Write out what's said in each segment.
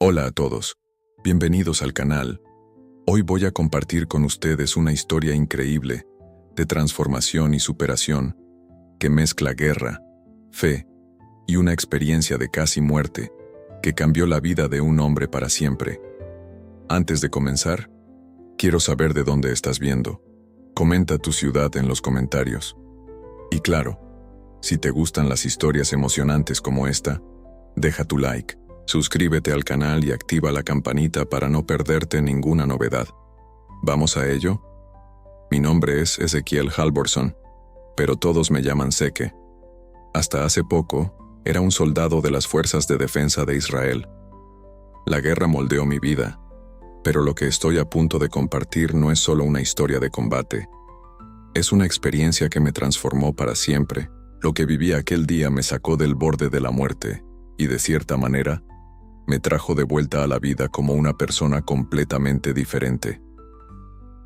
Hola a todos, bienvenidos al canal. Hoy voy a compartir con ustedes una historia increíble de transformación y superación que mezcla guerra, fe y una experiencia de casi muerte que cambió la vida de un hombre para siempre. Antes de comenzar, quiero saber de dónde estás viendo. Comenta tu ciudad en los comentarios. Y claro, si te gustan las historias emocionantes como esta, deja tu like. Suscríbete al canal y activa la campanita para no perderte ninguna novedad. ¿Vamos a ello? Mi nombre es Ezequiel Halvorson, pero todos me llaman Zeke. Hasta hace poco, era un soldado de las Fuerzas de Defensa de Israel. La guerra moldeó mi vida, pero lo que estoy a punto de compartir no es solo una historia de combate. Es una experiencia que me transformó para siempre. Lo que viví aquel día me sacó del borde de la muerte, y de cierta manera, me trajo de vuelta a la vida como una persona completamente diferente.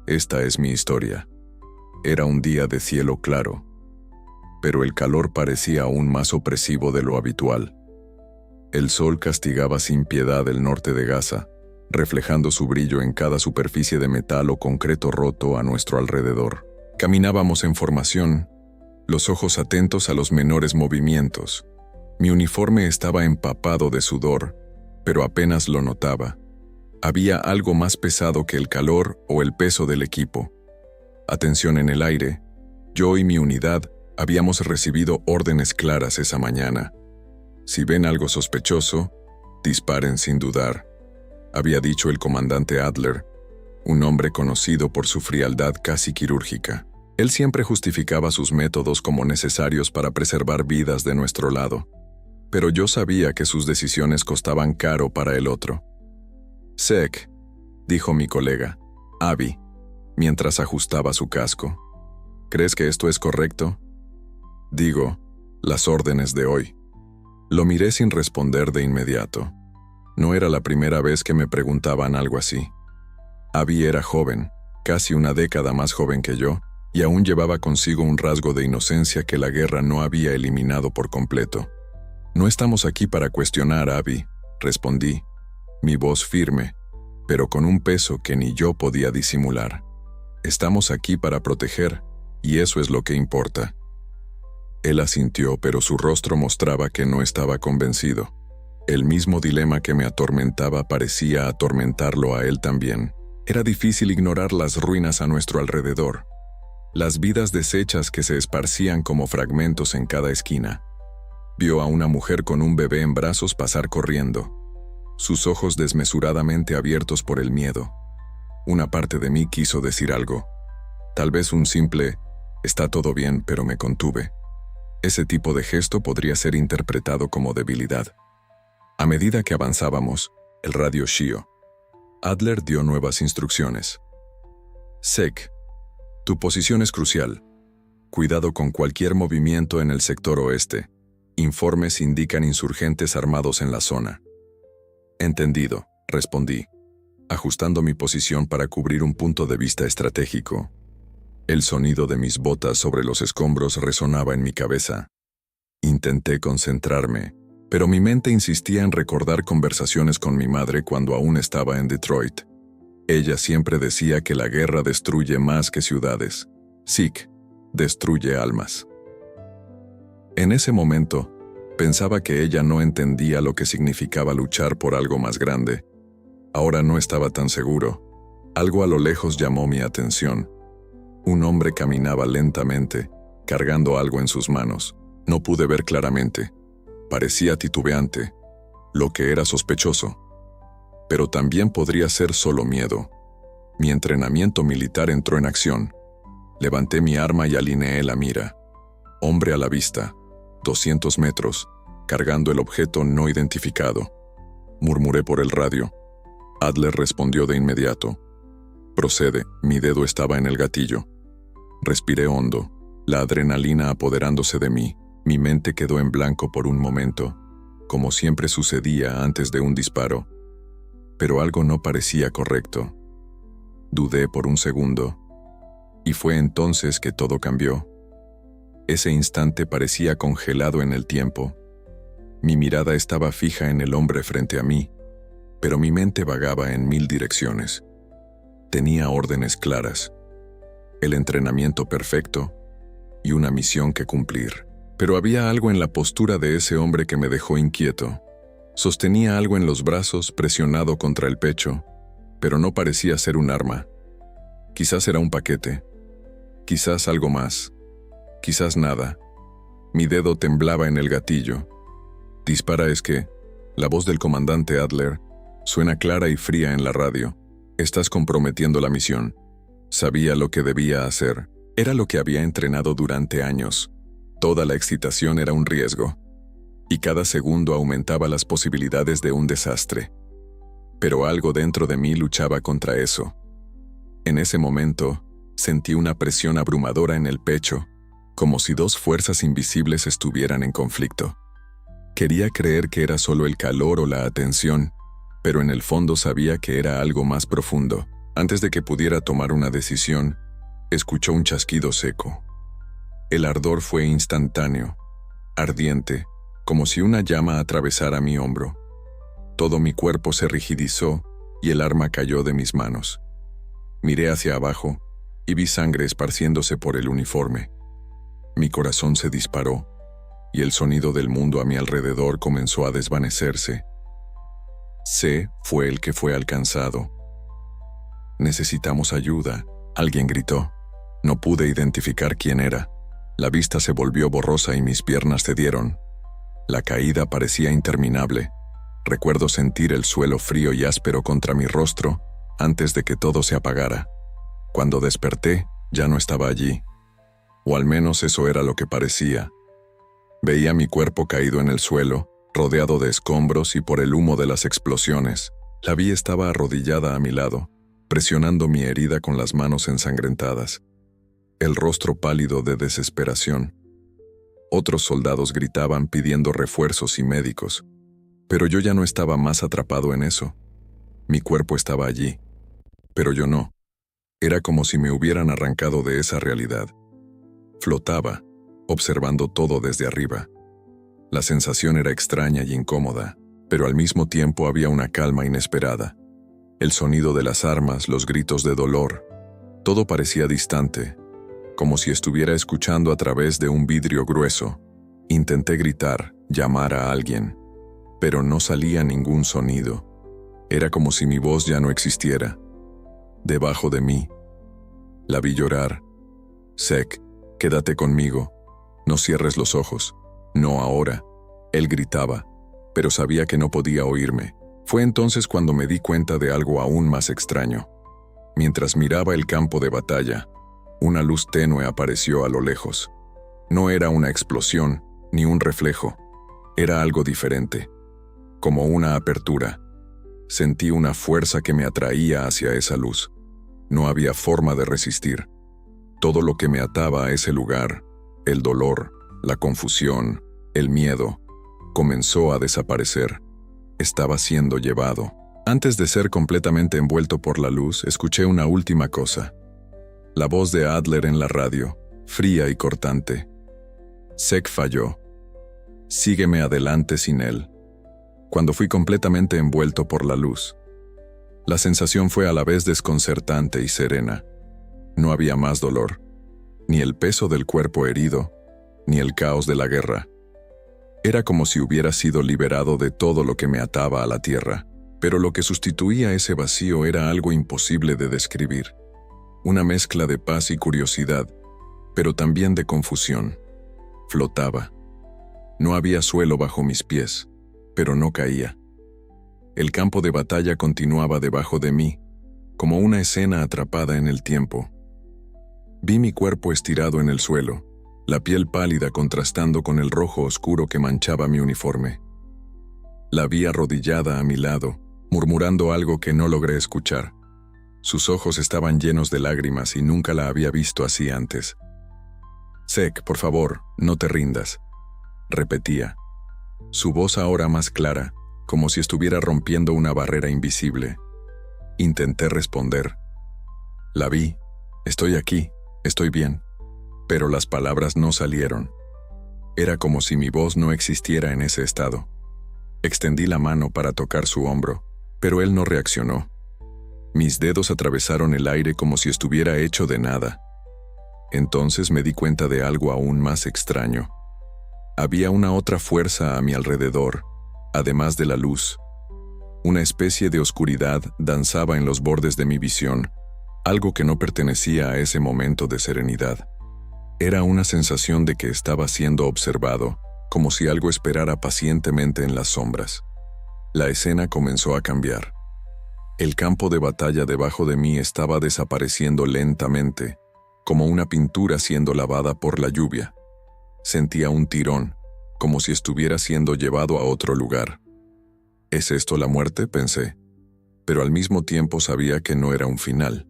Esta es mi historia. Era un día de cielo claro, pero el calor parecía aún más opresivo de lo habitual. El sol castigaba sin piedad el norte de Gaza, reflejando su brillo en cada superficie de metal o concreto roto a nuestro alrededor. Caminábamos en formación, los ojos atentos a los menores movimientos. Mi uniforme estaba empapado de sudor, pero apenas lo notaba. Había algo más pesado que el calor o el peso del equipo. Atención en el aire. Yo y mi unidad habíamos recibido órdenes claras esa mañana. Si ven algo sospechoso, disparen sin dudar, había dicho el comandante Adler, un hombre conocido por su frialdad casi quirúrgica. Él siempre justificaba sus métodos como necesarios para preservar vidas de nuestro lado. Pero yo sabía que sus decisiones costaban caro para el otro. «Zeke», dijo mi colega, Abby, mientras ajustaba su casco. «¿Crees que esto es correcto?» Digo, las órdenes de hoy. Lo miré sin responder de inmediato. No era la primera vez que me preguntaban algo así. Abby era joven, casi una década más joven que yo, y aún llevaba consigo un rasgo de inocencia que la guerra no había eliminado por completo. «No estamos aquí para cuestionar, Abby», respondí, mi voz firme, pero con un peso que ni yo podía disimular. «Estamos aquí para proteger, y eso es lo que importa». Él asintió, pero su rostro mostraba que no estaba convencido. El mismo dilema que me atormentaba parecía atormentarlo a él también. Era difícil ignorar las ruinas a nuestro alrededor, las vidas deshechas que se esparcían como fragmentos en cada esquina. Vio a una mujer con un bebé en brazos pasar corriendo, sus ojos desmesuradamente abiertos por el miedo. Una parte de mí quiso decir algo, tal vez un simple «está todo bien», pero me contuve. Ese tipo de gesto podría ser interpretado como debilidad. A medida que avanzábamos, el radio Shio. Adler dio nuevas instrucciones. «Zeke, tu posición es crucial. Cuidado con cualquier movimiento en el sector oeste. Informes indican insurgentes armados en la zona». «Entendido», respondí, ajustando mi posición para cubrir un punto de vista estratégico. El sonido de mis botas sobre los escombros resonaba en mi cabeza. Intenté concentrarme, pero mi mente insistía en recordar conversaciones con mi madre cuando aún estaba en Detroit. Ella siempre decía que la guerra destruye más que ciudades. Zeke, destruye almas. En ese momento, pensaba que ella no entendía lo que significaba luchar por algo más grande. Ahora no estaba tan seguro. Algo a lo lejos llamó mi atención. Un hombre caminaba lentamente, cargando algo en sus manos. No pude ver claramente. Parecía titubeante, lo que era sospechoso. Pero también podría ser solo miedo. Mi entrenamiento militar entró en acción. Levanté mi arma y alineé la mira. Hombre a la vista, 200 metros, cargando el objeto no identificado. Murmuré por el radio. Adler respondió de inmediato. «Procede», mi dedo estaba en el gatillo. Respiré hondo, la adrenalina apoderándose de mí. Mi mente quedó en blanco por un momento, como siempre sucedía antes de un disparo. Pero algo no parecía correcto. Dudé por un segundo, y fue entonces que todo cambió. Ese instante parecía congelado en el tiempo. Mi mirada estaba fija en el hombre frente a mí, pero mi mente vagaba en 1000 direcciones. Tenía órdenes claras, el entrenamiento perfecto y una misión que cumplir. Pero había algo en la postura de ese hombre que me dejó inquieto. Sostenía algo en los brazos, presionado contra el pecho, pero no parecía ser un arma. Quizás era un paquete, quizás algo más, quizás nada. Mi dedo temblaba en el gatillo. Dispara es que, la voz del comandante Adler suena clara y fría en la radio. Estás comprometiendo la misión. Sabía lo que debía hacer. Era lo que había entrenado durante años. Toda la excitación era un riesgo, y cada segundo aumentaba las posibilidades de un desastre. Pero algo dentro de mí luchaba contra eso. En ese momento, sentí una presión abrumadora en el pecho, como si dos fuerzas invisibles estuvieran en conflicto. Quería creer que era solo el calor o la atención, pero en el fondo sabía que era algo más profundo. Antes de que pudiera tomar una decisión, escuchó un chasquido seco. El ardor fue instantáneo, ardiente, como si una llama atravesara mi hombro. Todo mi cuerpo se rigidizó y el arma cayó de mis manos. Miré hacia abajo y vi sangre esparciéndose por el uniforme. Mi corazón se disparó y el sonido del mundo a mi alrededor comenzó a desvanecerse. C fue el que fue alcanzado. «Necesitamos ayuda», alguien gritó. No pude identificar quién era. La vista se volvió borrosa y mis piernas cedieron. La caída parecía interminable. Recuerdo sentir el suelo frío y áspero contra mi rostro antes de que todo se apagara. Cuando desperté, ya no estaba allí. O al menos eso era lo que parecía. Veía mi cuerpo caído en el suelo, rodeado de escombros y por el humo de las explosiones. La vi estaba arrodillada a mi lado, presionando mi herida con las manos ensangrentadas. El rostro pálido de desesperación. Otros soldados gritaban pidiendo refuerzos y médicos, pero yo ya no estaba más atrapado en eso. Mi cuerpo estaba allí, pero yo no. Era como si me hubieran arrancado de esa realidad. Flotaba, observando todo desde arriba. La sensación era extraña y incómoda, pero al mismo tiempo había una calma inesperada. El sonido de las armas, los gritos de dolor, todo parecía distante, como si estuviera escuchando a través de un vidrio grueso. Intenté gritar, llamar a alguien, pero no salía ningún sonido. Era como si mi voz ya no existiera. Debajo de mí, la vi llorar. «Sek, quédate conmigo. No cierres los ojos. No ahora», él gritaba, pero sabía que no podía oírme. Fue entonces cuando me di cuenta de algo aún más extraño. Mientras miraba el campo de batalla, una luz tenue apareció a lo lejos. No era una explosión, ni un reflejo. Era algo diferente, como una apertura. Sentí una fuerza que me atraía hacia esa luz. No había forma de resistir. Todo lo que me ataba a ese lugar, el dolor, la confusión, el miedo, comenzó a desaparecer. Estaba siendo llevado. Antes de ser completamente envuelto por la luz, escuché una última cosa. La voz de Adler en la radio, fría y cortante. «Sek falló. Sígueme adelante sin él». Cuando fui completamente envuelto por la luz, la sensación fue a la vez desconcertante y serena. No había más dolor, ni el peso del cuerpo herido, ni el caos de la guerra. Era como si hubiera sido liberado de todo lo que me ataba a la tierra, pero lo que sustituía ese vacío era algo imposible de describir. Una mezcla de paz y curiosidad, pero también de confusión. Flotaba. No había suelo bajo mis pies, pero no caía. El campo de batalla continuaba debajo de mí, como una escena atrapada en el tiempo. Vi mi cuerpo estirado en el suelo, la piel pálida contrastando con el rojo oscuro que manchaba mi uniforme. La vi arrodillada a mi lado, murmurando algo que no logré escuchar. Sus ojos estaban llenos de lágrimas y nunca la había visto así antes. «Sek, por favor, no te rindas», repetía. Su voz ahora más clara, como si estuviera rompiendo una barrera invisible. Intenté responder. La vi. «Estoy aquí, estoy bien». Pero las palabras no salieron. Era como si mi voz no existiera en ese estado. Extendí la mano para tocar su hombro, Pero él no reaccionó. Mis dedos atravesaron el aire como si estuviera hecho de nada. Entonces me di cuenta de algo aún más extraño. Había una otra fuerza a mi alrededor, además de la luz. Una especie de oscuridad danzaba en los bordes de mi visión, algo que no pertenecía a ese momento de serenidad. Era una sensación de que estaba siendo observado, como si algo esperara pacientemente en las sombras. La escena comenzó a cambiar. El campo de batalla debajo de mí estaba desapareciendo lentamente, como una pintura siendo lavada por la lluvia. Sentía un tirón, como si estuviera siendo llevado a otro lugar. ¿Es esto la muerte?, pensé. Pero al mismo tiempo sabía que no era un final.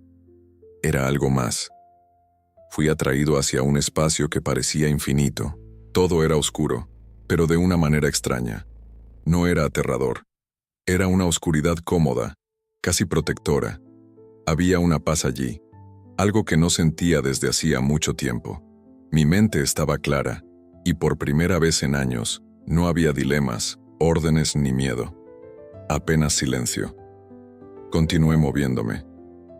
Era algo más. Fui atraído hacia un espacio que parecía infinito. Todo era oscuro, pero de una manera extraña. No era aterrador. Era una oscuridad cómoda, casi protectora. Había una paz allí, algo que no sentía desde hacía mucho tiempo. Mi mente estaba clara, y por primera vez en años, no había dilemas, órdenes ni miedo. Apenas silencio. Continué moviéndome.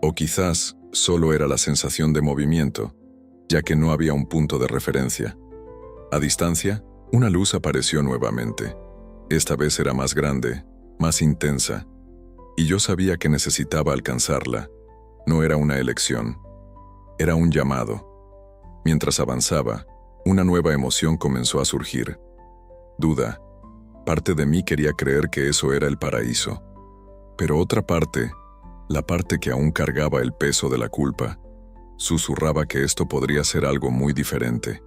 O quizás solo era la sensación de movimiento, ya que no había un punto de referencia. A distancia, una luz apareció nuevamente. Esta vez era más grande, más intensa, y yo sabía que necesitaba alcanzarla. No era una elección, era un llamado. Mientras avanzaba, una nueva emoción comenzó a surgir. Duda. Parte de mí quería creer que eso era el paraíso. Pero otra parte, la parte que aún cargaba el peso de la culpa, susurraba que esto podría ser algo muy diferente.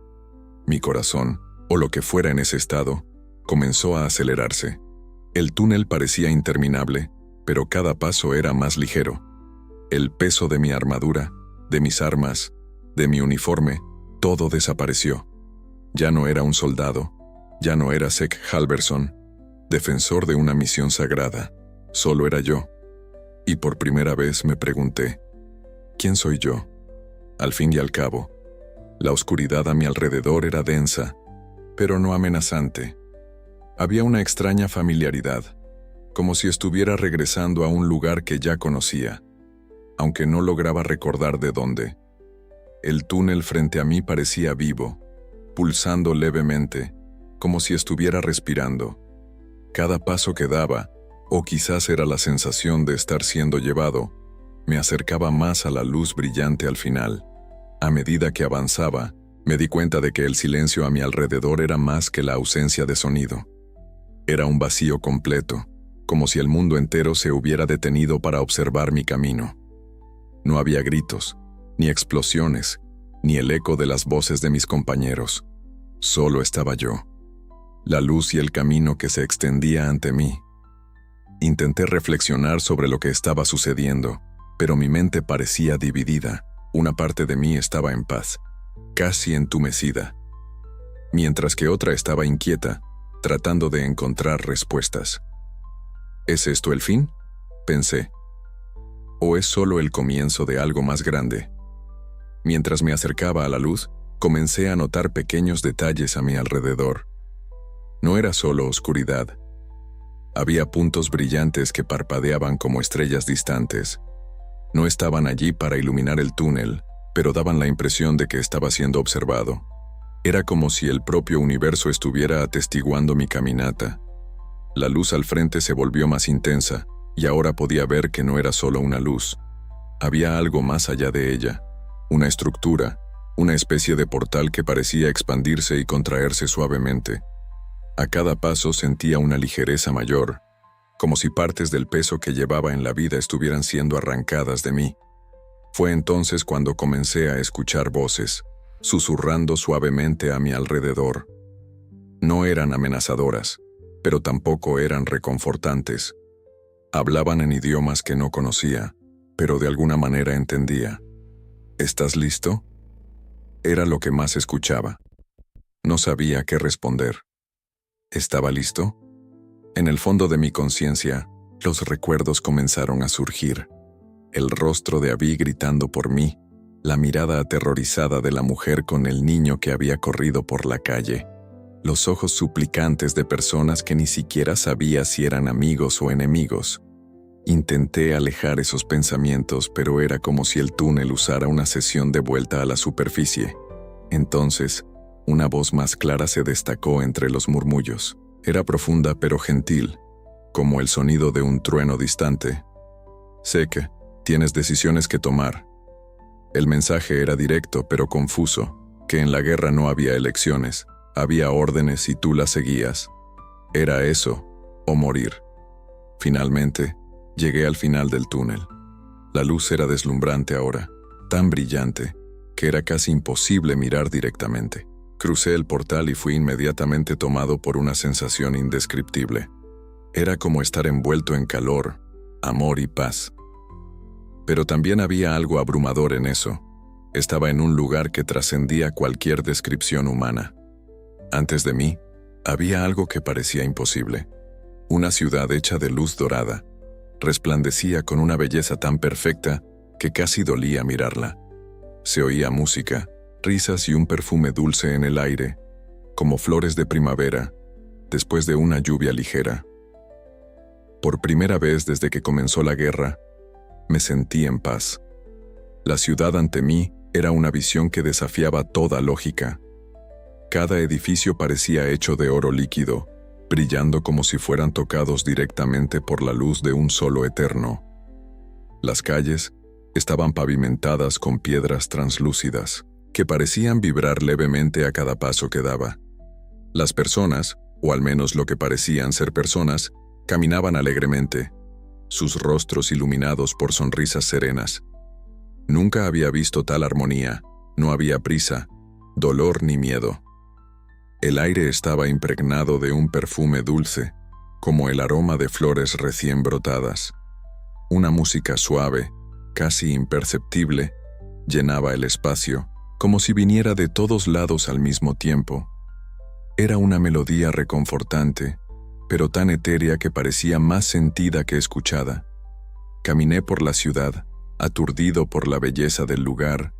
Mi corazón, o lo que fuera en ese estado, comenzó a acelerarse. El túnel parecía interminable, pero cada paso era más ligero. El peso de mi armadura, de mis armas, de mi uniforme, todo desapareció. Ya no era un soldado, ya no era Zek Halverson, defensor de una misión sagrada, solo era yo. Y por primera vez me pregunté, ¿quién soy yo? Al fin y al cabo, la oscuridad a mi alrededor era densa, pero no amenazante. Había una extraña familiaridad, como si estuviera regresando a un lugar que ya conocía, aunque no lograba recordar de dónde. El túnel frente a mí parecía vivo, pulsando levemente, como si estuviera respirando. Cada paso que daba, o quizás era la sensación de estar siendo llevado, me acercaba más a la luz brillante al final. A medida que avanzaba, me di cuenta de que el silencio a mi alrededor era más que la ausencia de sonido. Era un vacío completo, como si el mundo entero se hubiera detenido para observar mi camino. No había gritos, ni explosiones, ni el eco de las voces de mis compañeros. Solo estaba yo, la luz y el camino que se extendía ante mí. Intenté reflexionar sobre lo que estaba sucediendo, pero mi mente parecía dividida. Una parte de mí estaba en paz, casi entumecida, mientras que otra estaba inquieta, tratando de encontrar respuestas. ¿Es esto el fin?, pensé. ¿O es solo el comienzo de algo más grande? Mientras me acercaba a la luz, comencé a notar pequeños detalles a mi alrededor. No era solo oscuridad. Había puntos brillantes que parpadeaban como estrellas distantes. No estaban allí para iluminar el túnel, pero daban la impresión de que estaba siendo observado. Era como si el propio universo estuviera atestiguando mi caminata. La luz al frente se volvió más intensa, y ahora podía ver que no era solo una luz. Había algo más allá de ella, una estructura, una especie de portal que parecía expandirse y contraerse suavemente. A cada paso sentía una ligereza mayor, como si partes del peso que llevaba en la vida estuvieran siendo arrancadas de mí. Fue entonces cuando comencé a escuchar voces, susurrando suavemente a mi alrededor. No eran amenazadoras, pero tampoco eran reconfortantes. Hablaban en idiomas que no conocía, pero de alguna manera entendía. ¿Estás listo? Era lo que más escuchaba. No sabía qué responder. ¿Estaba listo? En el fondo de mi conciencia, los recuerdos comenzaron a surgir. El rostro de Abby gritando por mí, la mirada aterrorizada de la mujer con el niño que había corrido por la calle, los ojos suplicantes de personas que ni siquiera sabía si eran amigos o enemigos. Intenté alejar esos pensamientos, pero era como si el túnel usara una sesión de vuelta a la superficie. Entonces, una voz más clara se destacó entre los murmullos. Era profunda pero gentil, como el sonido de un trueno distante. Sé que tienes decisiones que tomar. El mensaje era directo pero confuso, que en la guerra no había elecciones, había órdenes y tú las seguías. Era eso, o morir. Finalmente, llegué al final del túnel. La luz era deslumbrante ahora, tan brillante, que era casi imposible mirar directamente. Crucé el portal y fui inmediatamente tomado por una sensación indescriptible. Era como estar envuelto en calor, amor y paz. Pero también había algo abrumador en eso. Estaba en un lugar que trascendía cualquier descripción humana. Antes de mí, había algo que parecía imposible. Una ciudad hecha de luz dorada. Resplandecía con una belleza tan perfecta que casi dolía mirarla. Se oía música, risas y un perfume dulce en el aire, como flores de primavera, después de una lluvia ligera. Por primera vez desde que comenzó la guerra, me sentí en paz. La ciudad ante mí era una visión que desafiaba toda lógica. Cada edificio parecía hecho de oro líquido, brillando como si fueran tocados directamente por la luz de un solo eterno. Las calles estaban pavimentadas con piedras translúcidas, que parecían vibrar levemente a cada paso que daba. Las personas, o al menos lo que parecían ser personas, caminaban alegremente, sus rostros iluminados por sonrisas serenas. Nunca había visto tal armonía, no había prisa, dolor ni miedo. El aire estaba impregnado de un perfume dulce, como el aroma de flores recién brotadas. Una música suave, casi imperceptible, llenaba el espacio, como si viniera de todos lados al mismo tiempo. Era una melodía reconfortante, pero tan etérea que parecía más sentida que escuchada. Caminé por la ciudad, aturdido por la belleza del lugar,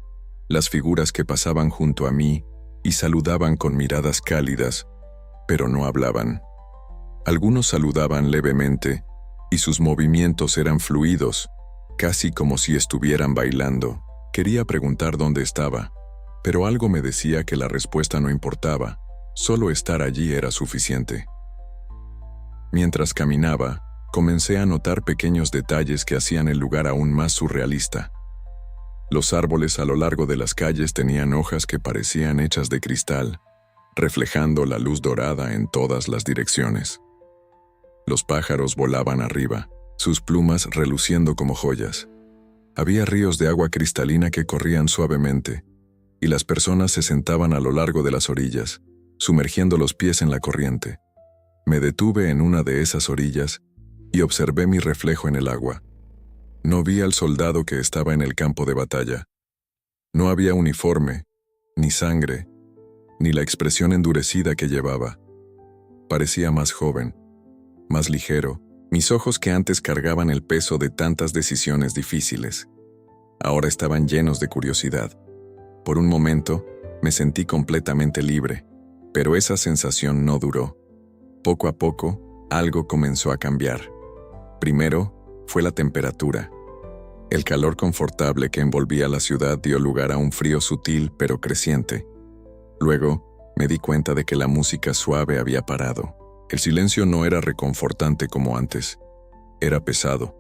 las figuras que pasaban junto a mí y saludaban con miradas cálidas, pero no hablaban. Algunos saludaban levemente, y sus movimientos eran fluidos, casi como si estuvieran bailando. Quería preguntar dónde estaba, pero algo me decía que la respuesta no importaba, solo estar allí era suficiente. Mientras caminaba, comencé a notar pequeños detalles que hacían el lugar aún más surrealista. Los árboles a lo largo de las calles tenían hojas que parecían hechas de cristal, reflejando la luz dorada en todas las direcciones. Los pájaros volaban arriba, sus plumas reluciendo como joyas. Había ríos de agua cristalina que corrían suavemente, y las personas se sentaban a lo largo de las orillas, sumergiendo los pies en la corriente. Me detuve en una de esas orillas y observé mi reflejo en el agua. No vi al soldado que estaba en el campo de batalla. No había uniforme, ni sangre, ni la expresión endurecida que llevaba. Parecía más joven, más ligero, mis ojos que antes cargaban el peso de tantas decisiones difíciles. Ahora estaban llenos de curiosidad. Por un momento, me sentí completamente libre, pero esa sensación no duró. Poco a poco, algo comenzó a cambiar. Primero, fue la temperatura. El calor confortable que envolvía la ciudad dio lugar a un frío sutil pero creciente. Luego, me di cuenta de que la música suave había parado. El silencio no era reconfortante como antes. Era pesado,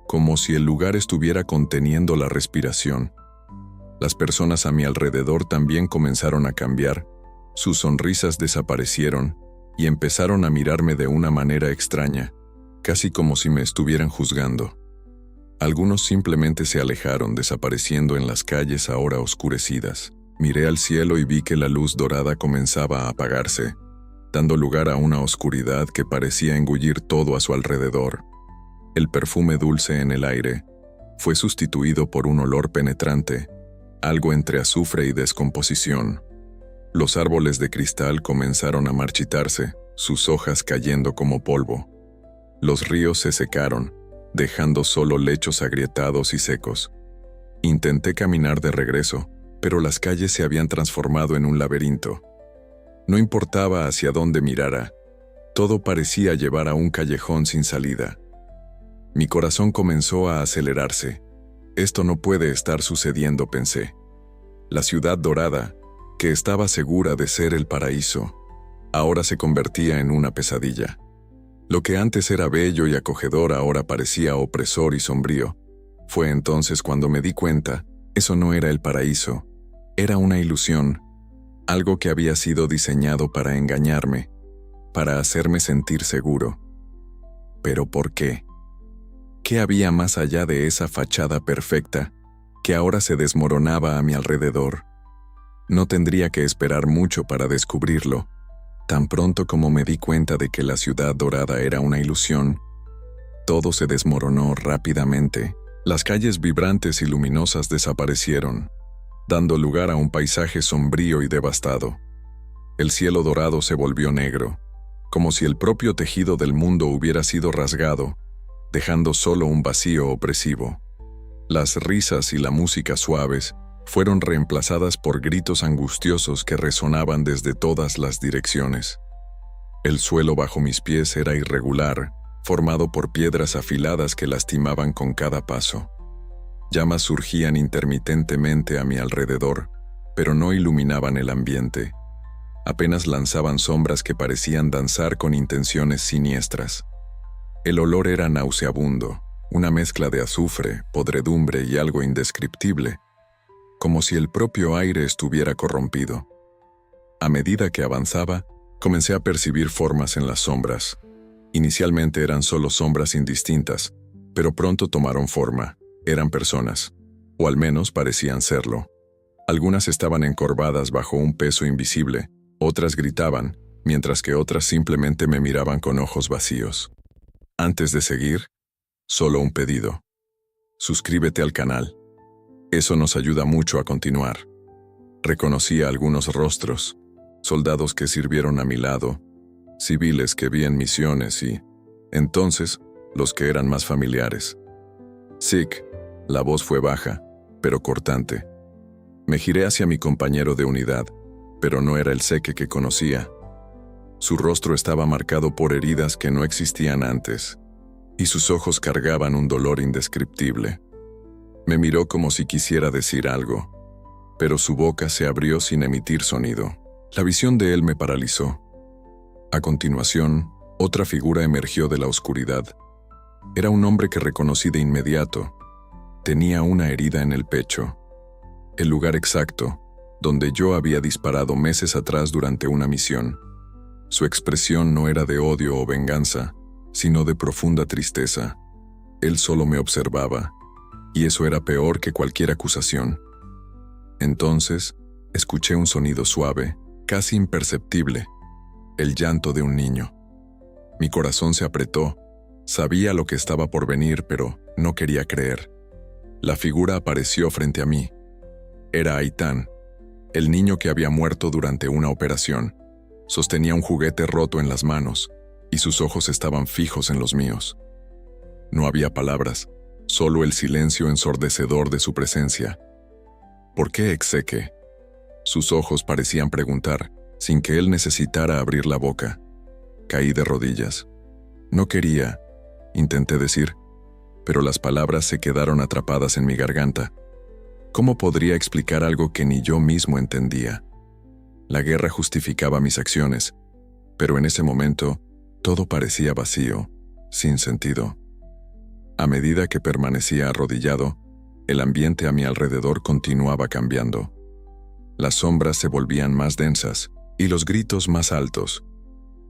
como si el lugar estuviera conteniendo la respiración. Las personas a mi alrededor también comenzaron a cambiar, sus sonrisas desaparecieron y empezaron a mirarme de una manera extraña, casi como si me estuvieran juzgando. Algunos simplemente se alejaron, desapareciendo en las calles ahora oscurecidas. Miré al cielo y vi que la luz dorada comenzaba a apagarse, dando lugar a una oscuridad que parecía engullir todo a su alrededor. El perfume dulce en el aire fue sustituido por un olor penetrante, algo entre azufre y descomposición. Los árboles de cristal comenzaron a marchitarse, sus hojas cayendo como polvo. Los ríos se secaron, dejando solo lechos agrietados y secos. Intenté caminar de regreso, pero las calles se habían transformado en un laberinto. No importaba hacia dónde mirara, todo parecía llevar a un callejón sin salida. Mi corazón comenzó a acelerarse. Esto no puede estar sucediendo, pensé. La ciudad dorada, que estaba segura de ser el paraíso, ahora se convertía en una pesadilla. Lo que antes era bello y acogedor ahora parecía opresor y sombrío. Fue entonces cuando me di cuenta, eso no era el paraíso, era una ilusión, algo que había sido diseñado para engañarme, para hacerme sentir seguro. ¿Pero por qué? ¿Qué había más allá de esa fachada perfecta, que ahora se desmoronaba a mi alrededor? No tendría que esperar mucho para descubrirlo. Tan pronto como me di cuenta de que la ciudad dorada era una ilusión, todo se desmoronó rápidamente. Las calles vibrantes y luminosas desaparecieron, dando lugar a un paisaje sombrío y devastado. El cielo dorado se volvió negro, como si el propio tejido del mundo hubiera sido rasgado, dejando solo un vacío opresivo. Las risas y la música suaves fueron reemplazadas por gritos angustiosos que resonaban desde todas las direcciones. El suelo bajo mis pies era irregular, formado por piedras afiladas que lastimaban con cada paso. Llamas surgían intermitentemente a mi alrededor, pero no iluminaban el ambiente. Apenas lanzaban sombras que parecían danzar con intenciones siniestras. El olor era nauseabundo, una mezcla de azufre, podredumbre y algo indescriptible, como si el propio aire estuviera corrompido. A medida que avanzaba, comencé a percibir formas en las sombras. Inicialmente eran solo sombras indistintas, pero pronto tomaron forma. Eran personas, o al menos parecían serlo. Algunas estaban encorvadas bajo un peso invisible, otras gritaban, mientras que otras simplemente me miraban con ojos vacíos. Antes de seguir, solo un pedido. Suscríbete al canal. Eso nos ayuda mucho a continuar. Reconocí a algunos rostros, soldados que sirvieron a mi lado, civiles que vi en misiones y, entonces, los que eran más familiares. Zeke, la voz fue baja, pero cortante. Me giré hacia mi compañero de unidad, pero no era el Zeke que conocía. Su rostro estaba marcado por heridas que no existían antes, y sus ojos cargaban un dolor indescriptible. Me miró como si quisiera decir algo, pero su boca se abrió sin emitir sonido. La visión de él me paralizó. A continuación, otra figura emergió de la oscuridad. Era un hombre que reconocí de inmediato. Tenía una herida en el pecho, el lugar exacto donde yo había disparado meses atrás durante una misión. Su expresión no era de odio o venganza, sino de profunda tristeza. Él solo me observaba, y eso era peor que cualquier acusación. Entonces, escuché un sonido suave, casi imperceptible, el llanto de un niño. Mi corazón se apretó. Sabía lo que estaba por venir, pero no quería creer. La figura apareció frente a mí. Era Aitán, el niño que había muerto durante una operación. Sostenía un juguete roto en las manos, y sus ojos estaban fijos en los míos. No había palabras, solo el silencio ensordecedor de su presencia. ¿Por qué Exeke? Sus ojos parecían preguntar, sin que él necesitara abrir la boca. Caí de rodillas. No quería, intenté decir, pero las palabras se quedaron atrapadas en mi garganta. ¿Cómo podría explicar algo que ni yo mismo entendía? La guerra justificaba mis acciones, pero en ese momento todo parecía vacío, sin sentido. A medida que permanecía arrodillado, el ambiente a mi alrededor continuaba cambiando. Las sombras se volvían más densas y los gritos más altos.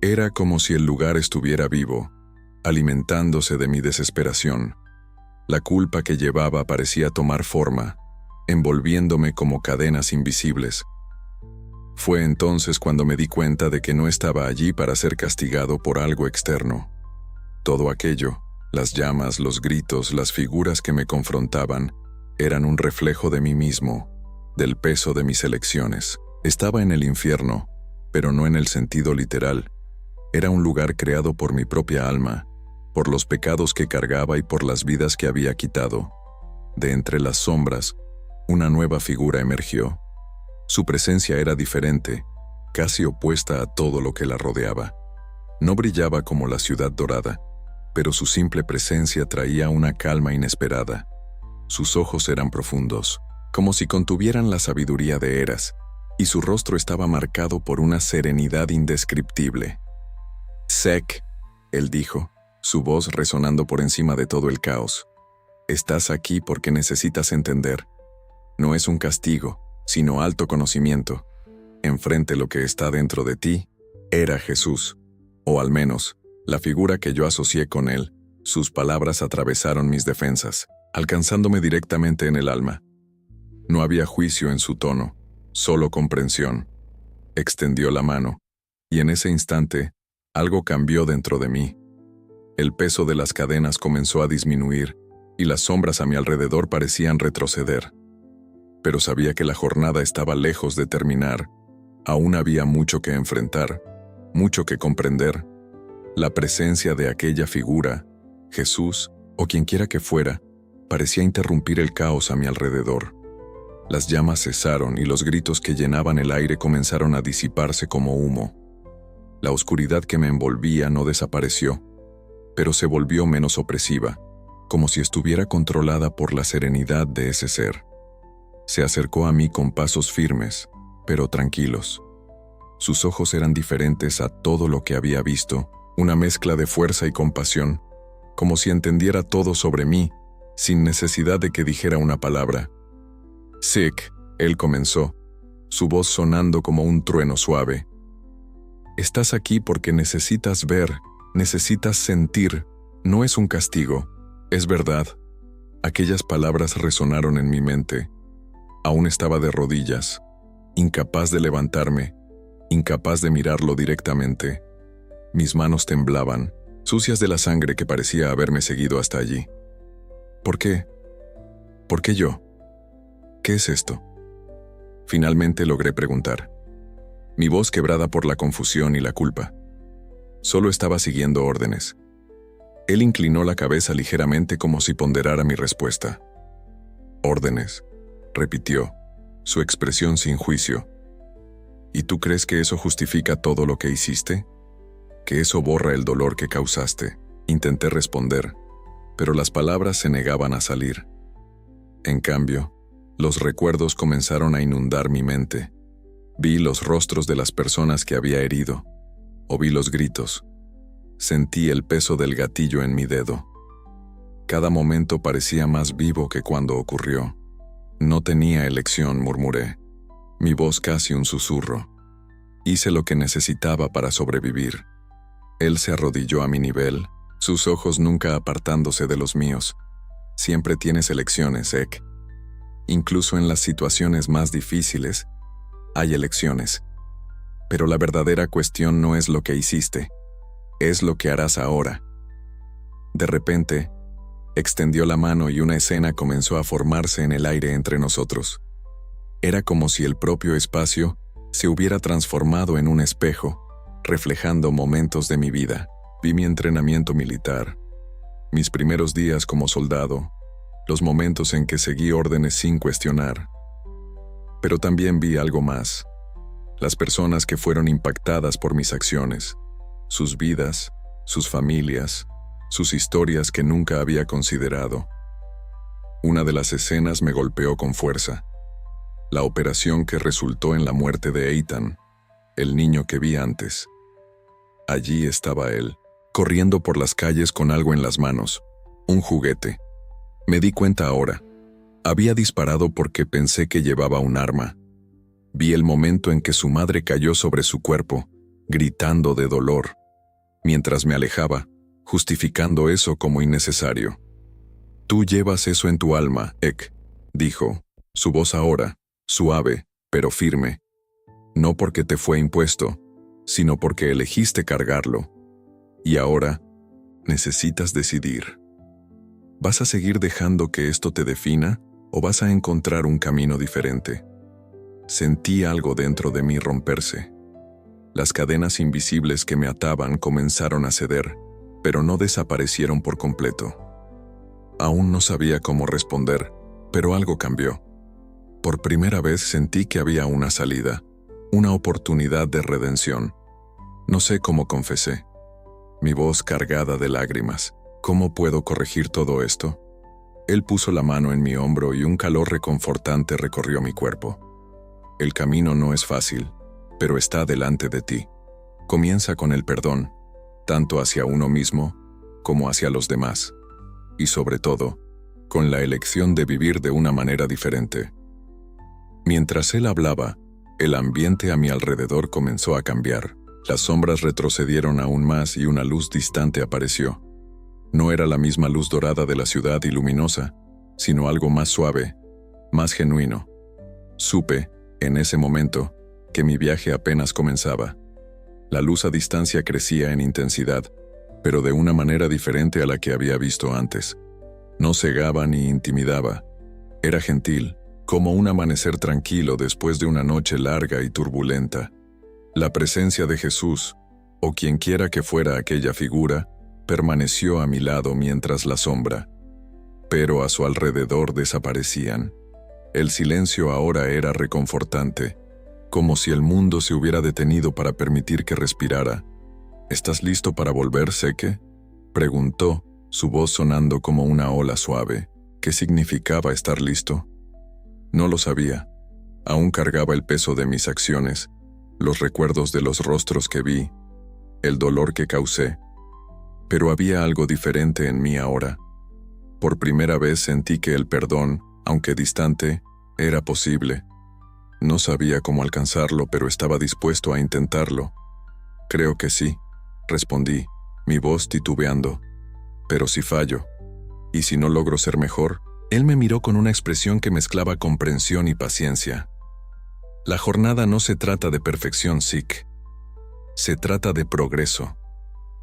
Era como si el lugar estuviera vivo, alimentándose de mi desesperación. La culpa que llevaba parecía tomar forma, envolviéndome como cadenas invisibles. Fue entonces cuando me di cuenta de que no estaba allí para ser castigado por algo externo. Todo aquello, las llamas, los gritos, las figuras que me confrontaban, eran un reflejo de mí mismo, del peso de mis elecciones. Estaba en el infierno, pero no en el sentido literal. Era un lugar creado por mi propia alma, por los pecados que cargaba y por las vidas que había quitado. De entre las sombras, una nueva figura emergió. Su presencia era diferente, casi opuesta a todo lo que la rodeaba. No brillaba como la ciudad dorada. pero su simple presencia traía una calma inesperada. Sus ojos eran profundos, como si contuvieran la sabiduría de eras, y su rostro estaba marcado por una serenidad indescriptible. «Zek», él dijo, su voz resonando por encima de todo el caos. «Estás aquí porque necesitas entender. No es un castigo, sino alto conocimiento. Enfrente lo que está dentro de ti era Jesús, o al menos, la figura que yo asocié con él». Sus palabras atravesaron mis defensas, alcanzándome directamente en el alma. No había juicio en su tono, solo comprensión. Extendió la mano, y en ese instante, algo cambió dentro de mí. El peso de las cadenas comenzó a disminuir, y las sombras a mi alrededor parecían retroceder. Pero sabía que la jornada estaba lejos de terminar. Aún había mucho que enfrentar, mucho que comprender. La presencia de aquella figura, Jesús, o quienquiera que fuera, parecía interrumpir el caos a mi alrededor. Las llamas cesaron y los gritos que llenaban el aire comenzaron a disiparse como humo. La oscuridad que me envolvía no desapareció, pero se volvió menos opresiva, como si estuviera controlada por la serenidad de ese ser. Se acercó a mí con pasos firmes, pero tranquilos. Sus ojos eran diferentes a todo lo que había visto, una mezcla de fuerza y compasión, como si entendiera todo sobre mí, sin necesidad de que dijera una palabra. «Zek», él comenzó, su voz sonando como un trueno suave. «Estás aquí porque necesitas ver, necesitas sentir, no es un castigo, es verdad». Aquellas palabras resonaron en mi mente. Aún estaba de rodillas, incapaz de levantarme, incapaz de mirarlo directamente. Mis manos temblaban, sucias de la sangre que parecía haberme seguido hasta allí. ¿Por qué? ¿Por qué yo? ¿Qué es esto? Finalmente logré preguntar, mi voz quebrada por la confusión y la culpa. Solo estaba siguiendo órdenes. Él inclinó la cabeza ligeramente como si ponderara mi respuesta. «Órdenes», repitió, su expresión sin juicio. «¿Y tú crees que eso justifica todo lo que hiciste? ¿Que eso borra el dolor que causaste?». Intenté responder, pero las palabras se negaban a salir. En cambio, los recuerdos comenzaron a inundar mi mente. Vi los rostros de las personas que había herido. Oí los gritos. Sentí el peso del gatillo en mi dedo. Cada momento parecía más vivo que cuando ocurrió. «No tenía elección», murmuré, mi voz casi un susurro. Hice lo que necesitaba para sobrevivir. Él se arrodilló a mi nivel, sus ojos nunca apartándose de los míos. «Siempre tienes elecciones, Zek. Incluso en las situaciones más difíciles, hay elecciones. Pero la verdadera cuestión no es lo que hiciste, es lo que harás ahora». De repente, extendió la mano y una escena comenzó a formarse en el aire entre nosotros. Era como si el propio espacio se hubiera transformado en un espejo, reflejando momentos de mi vida. Vi mi entrenamiento militar, mis primeros días como soldado, los momentos en que seguí órdenes sin cuestionar. Pero también vi algo más, las personas que fueron impactadas por mis acciones, sus vidas, sus familias, sus historias que nunca había considerado. Una de las escenas me golpeó con fuerza. La operación que resultó en la muerte de Eitan, el niño que vi antes. Allí estaba él, corriendo por las calles con algo en las manos, un juguete. Me di cuenta ahora. Había disparado porque pensé que llevaba un arma. Vi el momento en que su madre cayó sobre su cuerpo, gritando de dolor, mientras me alejaba, justificando eso como innecesario. «Tú llevas eso en tu alma, Ek», dijo, su voz ahora, suave, pero firme. «No porque te fue impuesto, sino porque elegiste cargarlo. Y ahora, necesitas decidir. ¿Vas a seguir dejando que esto te defina o vas a encontrar un camino diferente?» Sentí algo dentro de mí romperse. Las cadenas invisibles que me ataban comenzaron a ceder, pero no desaparecieron por completo. Aún no sabía cómo responder, pero algo cambió. Por primera vez sentí que había una salida, una oportunidad de redención. No sé cómo confesé. Mi voz cargada de lágrimas, ¿Cómo puedo corregir todo esto? Él puso la mano en mi hombro y un calor reconfortante recorrió mi cuerpo. El camino no es fácil, pero está delante de ti. Comienza con el perdón, tanto hacia uno mismo como hacia los demás. Y sobre todo, con la elección de vivir de una manera diferente. Mientras él hablaba, el ambiente a mi alrededor comenzó a cambiar. Las sombras retrocedieron aún más y una luz distante apareció. No era la misma luz dorada de la ciudad y luminosa, sino algo más suave, más genuino. Supe, en ese momento, que mi viaje apenas comenzaba. La luz a distancia crecía en intensidad, pero de una manera diferente a la que había visto antes. No cegaba ni intimidaba. Era gentil, como un amanecer tranquilo después de una noche larga y turbulenta. La presencia de Jesús, o quienquiera que fuera aquella figura, permaneció a mi lado mientras la sombra, pero a su alrededor desaparecían. El silencio ahora era reconfortante, como si el mundo se hubiera detenido para permitir que respirara. ¿Estás listo para volver, Seque?, preguntó, su voz sonando como una ola suave. ¿Qué significaba estar listo? No lo sabía. Aún cargaba el peso de mis acciones, los recuerdos de los rostros que vi, el dolor que causé. Pero había algo diferente en mí ahora. Por primera vez sentí que el perdón, aunque distante, era posible. No sabía cómo alcanzarlo, pero estaba dispuesto a intentarlo. Creo que sí, respondí, mi voz titubeando. Pero si fallo, y si no logro ser mejor, él me miró con una expresión que mezclaba comprensión y paciencia. La jornada no se trata de perfección, Sik. Se trata de progreso.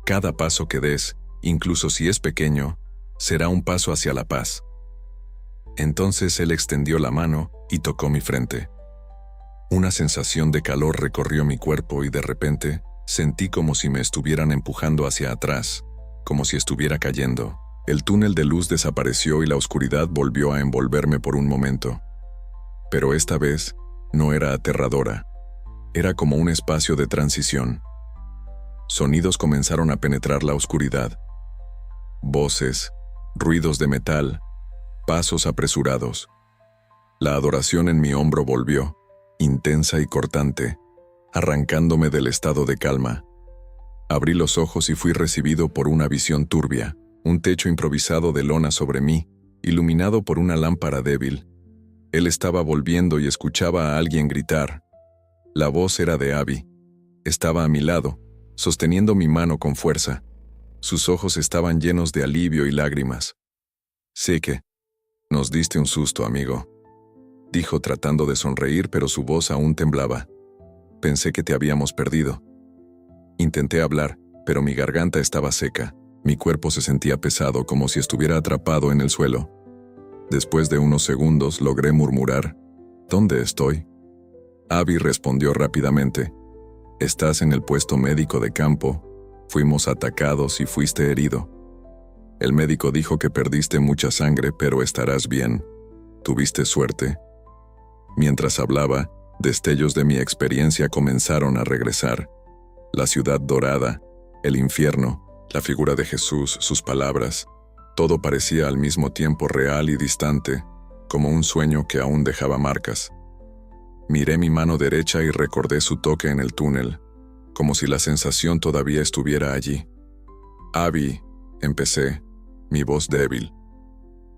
Cada paso que des, incluso si es pequeño, será un paso hacia la paz. Entonces él extendió la mano y tocó mi frente. Una sensación de calor recorrió mi cuerpo y de repente sentí como si me estuvieran empujando hacia atrás, como si estuviera cayendo. El túnel de luz desapareció y la oscuridad volvió a envolverme por un momento. Pero esta vez no era aterradora. Era como un espacio de transición. Sonidos comenzaron a penetrar la oscuridad. Voces, ruidos de metal, pasos apresurados. La adoración en mi hombro volvió, intensa y cortante, arrancándome del estado de calma. Abrí los ojos y fui recibido por una visión turbia, un techo improvisado de lona sobre mí, iluminado por una lámpara débil. Él estaba volviendo y escuchaba a alguien gritar. La voz era de Abby. Estaba a mi lado, sosteniendo mi mano con fuerza. Sus ojos estaban llenos de alivio y lágrimas. «Sé que nos diste un susto, amigo», dijo tratando de sonreír, pero su voz aún temblaba. «Pensé que te habíamos perdido». Intenté hablar, pero mi garganta estaba seca. Mi cuerpo se sentía pesado, como si estuviera atrapado en el suelo. Después de unos segundos logré murmurar, «¿Dónde estoy?». Abby respondió rápidamente, «Estás en el puesto médico de campo. Fuimos atacados y fuiste herido. El médico dijo que perdiste mucha sangre, pero estarás bien. ¿Tuviste suerte?». Mientras hablaba, destellos de mi experiencia comenzaron a regresar. La ciudad dorada, el infierno, la figura de Jesús, sus palabras, todo parecía al mismo tiempo real y distante, como un sueño que aún dejaba marcas. Miré mi mano derecha y recordé su toque en el túnel, como si la sensación todavía estuviera allí. «Abby», empecé, mi voz débil.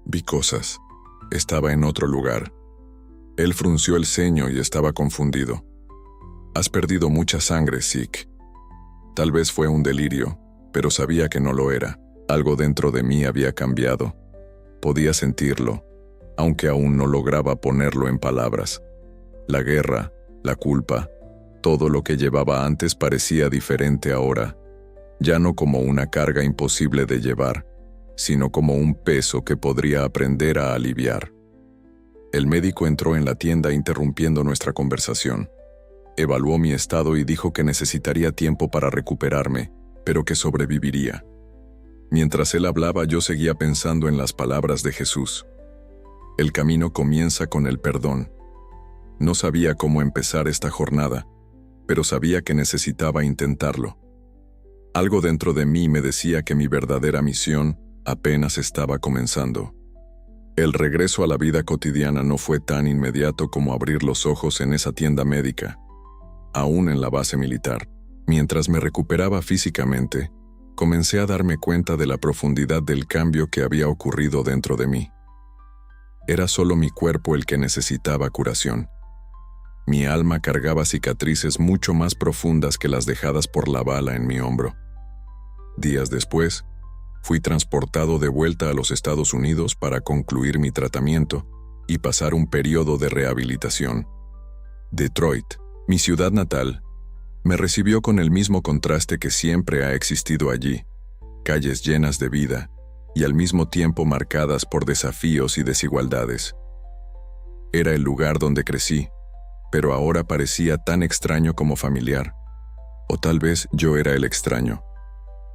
Vi cosas. Estaba en otro lugar. Él frunció el ceño y estaba confundido. «Has perdido mucha sangre, Sik». Tal vez fue un delirio, pero sabía que no lo era. Algo dentro de mí había cambiado. Podía sentirlo, aunque aún no lograba ponerlo en palabras. La guerra, la culpa, todo lo que llevaba antes parecía diferente ahora, ya no como una carga imposible de llevar, sino como un peso que podría aprender a aliviar. El médico entró en la tienda interrumpiendo nuestra conversación. Evaluó mi estado y dijo que necesitaría tiempo para recuperarme, pero que sobreviviría. Mientras él hablaba, yo seguía pensando en las palabras de Jesús. El camino comienza con el perdón. No sabía cómo empezar esta jornada, pero sabía que necesitaba intentarlo. Algo dentro de mí me decía que mi verdadera misión apenas estaba comenzando. El regreso a la vida cotidiana no fue tan inmediato como abrir los ojos en esa tienda médica, aún en la base militar. Mientras me recuperaba físicamente, comencé a darme cuenta de la profundidad del cambio que había ocurrido dentro de mí. Era solo mi cuerpo el que necesitaba curación. Mi alma cargaba cicatrices mucho más profundas que las dejadas por la bala en mi hombro. Días después, fui transportado de vuelta a los Estados Unidos para concluir mi tratamiento y pasar un periodo de rehabilitación. Detroit, mi ciudad natal, me recibió con el mismo contraste que siempre ha existido allí, calles llenas de vida y al mismo tiempo marcadas por desafíos y desigualdades. Era el lugar donde crecí, pero ahora parecía tan extraño como familiar. O tal vez yo era el extraño.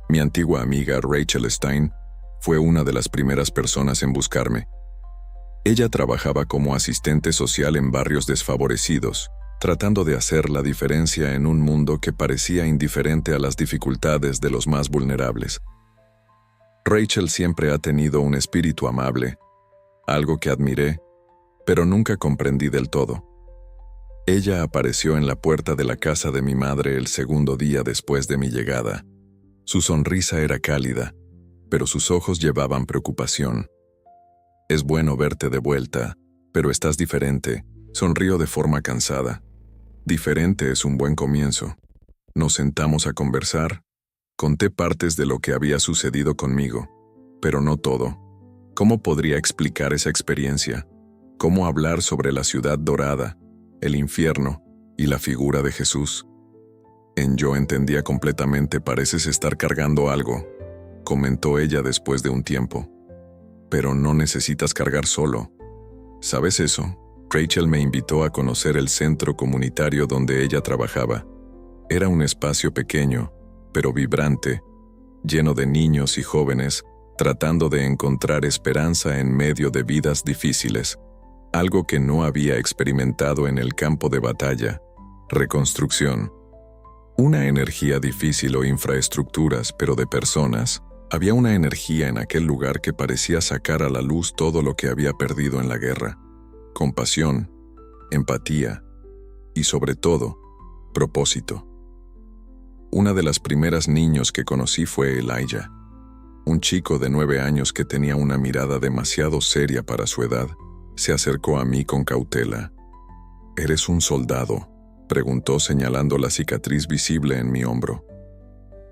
Mi antigua amiga Rachel Stein fue una de las primeras personas en buscarme. Ella trabajaba como asistente social en barrios desfavorecidos, tratando de hacer la diferencia en un mundo que parecía indiferente a las dificultades de los más vulnerables. Rachel siempre ha tenido un espíritu amable, algo que admiré, pero nunca comprendí del todo. Ella apareció en la puerta de la casa de mi madre el segundo día después de mi llegada. Su sonrisa era cálida, pero sus ojos llevaban preocupación. «Es bueno verte de vuelta, pero estás diferente», sonrió de forma cansada. «Diferente es un buen comienzo». Nos sentamos a conversar. Conté partes de lo que había sucedido conmigo, pero no todo. ¿Cómo podría explicar esa experiencia? ¿Cómo hablar sobre la ciudad dorada, el infierno y la figura de Jesús? Yo entendía completamente. «Pareces estar cargando algo», comentó ella después de un tiempo. «Pero no necesitas cargar solo. ¿Sabes eso?» Rachel me invitó a conocer el centro comunitario donde ella trabajaba. Era un espacio pequeño, pero vibrante, lleno de niños y jóvenes tratando de encontrar esperanza en medio de vidas difíciles, algo que no había experimentado en el campo de batalla. Reconstrucción. Una energía difícil o infraestructuras, pero de personas. Había una energía en aquel lugar que parecía sacar a la luz todo lo que había perdido en la guerra. Compasión, empatía y, sobre todo, propósito. Una de las primeras niños que conocí fue Elijah, un chico de 9 años que tenía una mirada demasiado seria para su edad. Se acercó a mí con cautela. «¿Eres un soldado?», preguntó señalando la cicatriz visible en mi hombro.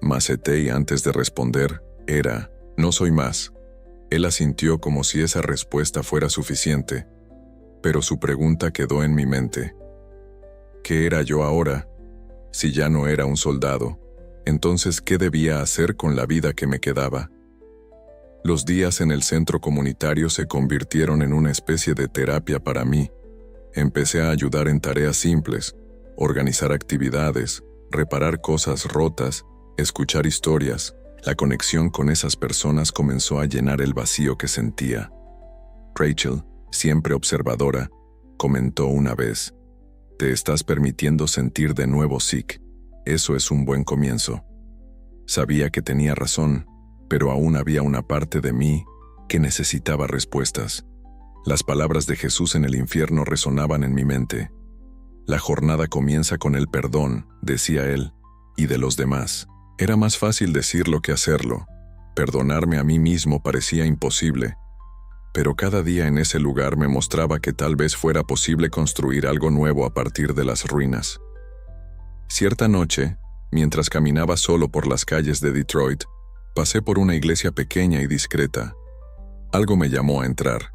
Macetté y antes de responder, «No soy más». Él asintió como si esa respuesta fuera suficiente, pero su pregunta quedó en mi mente. ¿Qué era yo ahora? Si ya no era un soldado, entonces ¿qué debía hacer con la vida que me quedaba? Los días en el centro comunitario se convirtieron en una especie de terapia para mí. Empecé a ayudar en tareas simples, organizar actividades, reparar cosas rotas, escuchar historias. La conexión con esas personas comenzó a llenar el vacío que sentía. Rachel, siempre observadora, comentó una vez: «Te estás permitiendo sentir de nuevo sick. Eso es un buen comienzo». Sabía que tenía razón, pero aún había una parte de mí que necesitaba respuestas. Las palabras de Jesús en el infierno resonaban en mi mente. «La jornada comienza con el perdón», decía él, «y de los demás». Era más fácil decirlo que hacerlo. Perdonarme a mí mismo parecía imposible. Pero cada día en ese lugar me mostraba que tal vez fuera posible construir algo nuevo a partir de las ruinas. Cierta noche, mientras caminaba solo por las calles de Detroit, pasé por una iglesia pequeña y discreta. Algo me llamó a entrar.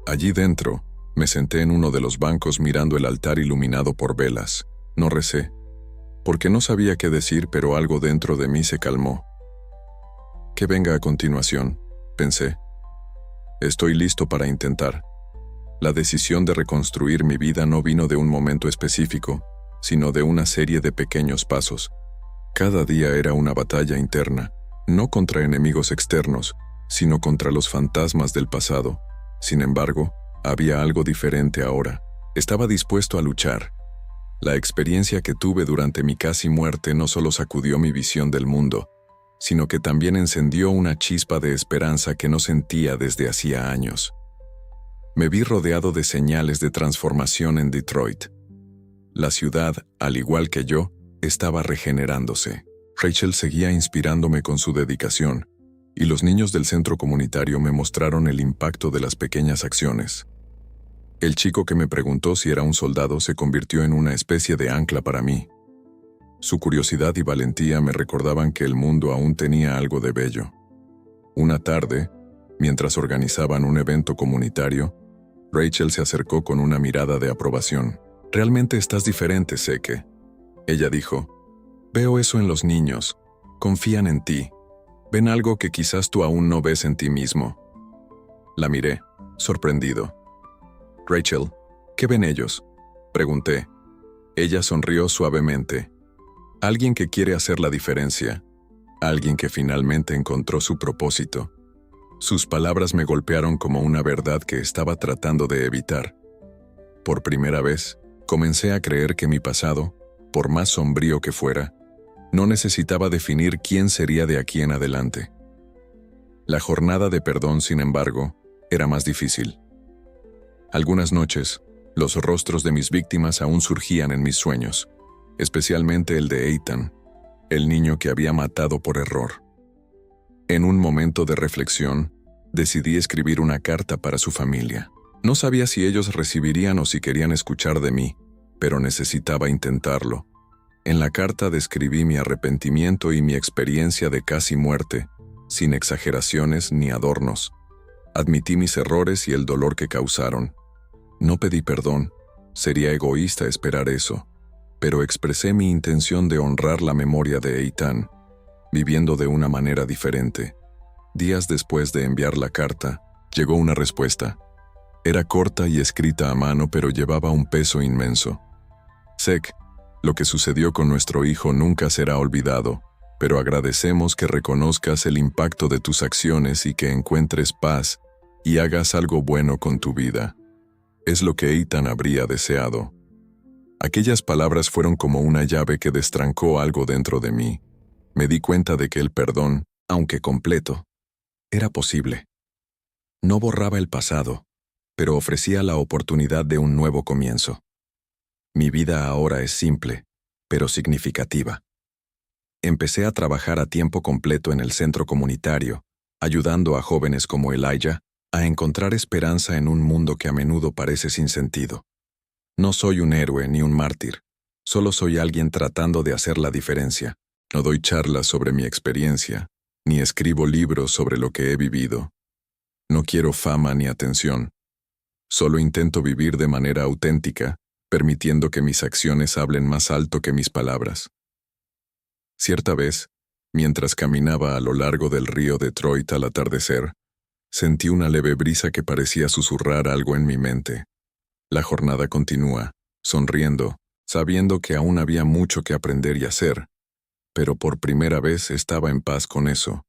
Allí dentro, me senté en uno de los bancos mirando el altar iluminado por velas. No recé, porque no sabía qué decir, pero algo dentro de mí se calmó. «¿Qué venga a continuación?», pensé. «Estoy listo para intentar». La decisión de reconstruir mi vida no vino de un momento específico, sino de una serie de pequeños pasos. Cada día era una batalla interna, no contra enemigos externos, sino contra los fantasmas del pasado. Sin embargo, había algo diferente ahora. Estaba dispuesto a luchar. La experiencia que tuve durante mi casi muerte no solo sacudió mi visión del mundo, sino que también encendió una chispa de esperanza que no sentía desde hacía años. Me vi rodeado de señales de transformación en Detroit. La ciudad, al igual que yo, estaba regenerándose. Rachel seguía inspirándome con su dedicación, y los niños del centro comunitario me mostraron el impacto de las pequeñas acciones. El chico que me preguntó si era un soldado se convirtió en una especie de ancla para mí. Su curiosidad y valentía me recordaban que el mundo aún tenía algo de bello. Una tarde, mientras organizaban un evento comunitario, Rachel se acercó con una mirada de aprobación. «Realmente estás diferente, Seke», ella dijo. «Veo eso en los niños. Confían en ti. Ven algo que quizás tú aún no ves en ti mismo». La miré, sorprendido. «Rachel, ¿qué ven ellos?», pregunté. Ella sonrió suavemente. «Alguien que quiere hacer la diferencia. Alguien que finalmente encontró su propósito». Sus palabras me golpearon como una verdad que estaba tratando de evitar. Por primera vez, comencé a creer que mi pasado, por más sombrío que fuera, no necesitaba definir quién sería de aquí en adelante. La jornada de perdón, sin embargo, era más difícil. Algunas noches, los rostros de mis víctimas aún surgían en mis sueños, especialmente el de Ethan, el niño que había matado por error. En un momento de reflexión, decidí escribir una carta para su familia. No sabía si ellos recibirían o si querían escuchar de mí, pero necesitaba intentarlo. En la carta describí mi arrepentimiento y mi experiencia de casi muerte, sin exageraciones ni adornos. Admití mis errores y el dolor que causaron. No pedí perdón, sería egoísta esperar eso, pero expresé mi intención de honrar la memoria de Ethan, viviendo de una manera diferente. Días después de enviar la carta, llegó una respuesta. Era corta y escrita a mano, pero llevaba un peso inmenso. «Sek, lo que sucedió con nuestro hijo nunca será olvidado, pero agradecemos que reconozcas el impacto de tus acciones y que encuentres paz y hagas algo bueno con tu vida. Es lo que Ethan habría deseado». Aquellas palabras fueron como una llave que destrancó algo dentro de mí. Me di cuenta de que el perdón, aunque completo, era posible. No borraba el pasado, pero ofrecía la oportunidad de un nuevo comienzo. Mi vida ahora es simple, pero significativa. Empecé a trabajar a tiempo completo en el centro comunitario, ayudando a jóvenes como Elijah a encontrar esperanza en un mundo que a menudo parece sin sentido. No soy un héroe ni un mártir, solo soy alguien tratando de hacer la diferencia. No doy charlas sobre mi experiencia, ni escribo libros sobre lo que he vivido. No quiero fama ni atención. Solo intento vivir de manera auténtica, permitiendo que mis acciones hablen más alto que mis palabras. Cierta vez, mientras caminaba a lo largo del río Detroit al atardecer, sentí una leve brisa que parecía susurrar algo en mi mente. La jornada continúa, sonriendo, sabiendo que aún había mucho que aprender y hacer, pero por primera vez estaba en paz con eso.